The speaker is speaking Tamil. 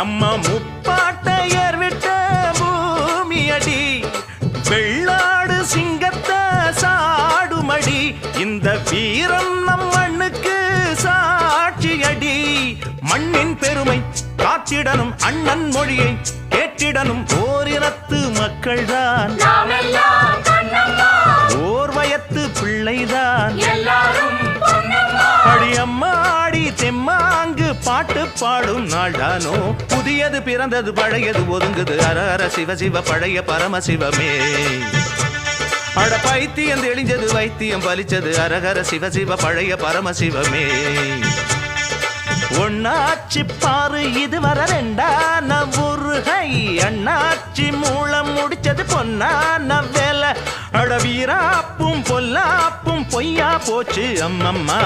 நம்ம முப்பாட்டையர் விட்ட பூமியடி, வெள்ளாடு சிங்கத்தை சாடுமடி, இந்த வீரம் நம் மண்ணுக்கு சாட்சியடி. மண்ணின் பெருமை காத்திடனும் அண்ணன் மொழியை கேட்டிடனும் ஓரினத்து மக்கள்தான், ஓர் வயத்து பிள்ளைதான். அடியம்மாடி தெம்மாங்கு பாட்டு பாடும் நாள்தானோ, புதியது பிறந்தது பழையது ஒதுங்குது, அர அர சிவ சிவ பழைய பரமசிவமே. அட பைத்தியம் தெளிஞ்சது வைத்தியம் பலிச்சது, அரகர சிவ சிவ பழைய பரமசிவமே. ஒன்னாச்சி பாரு இதுவரை ரெண்டான ஊருகை, அண்ணாச்சி மூலம் முடிச்சது பொன்னான வேலை. அட வீராப்பும் பொல்லாப்பும் பொய்யா போச்சு அம்மம்மா.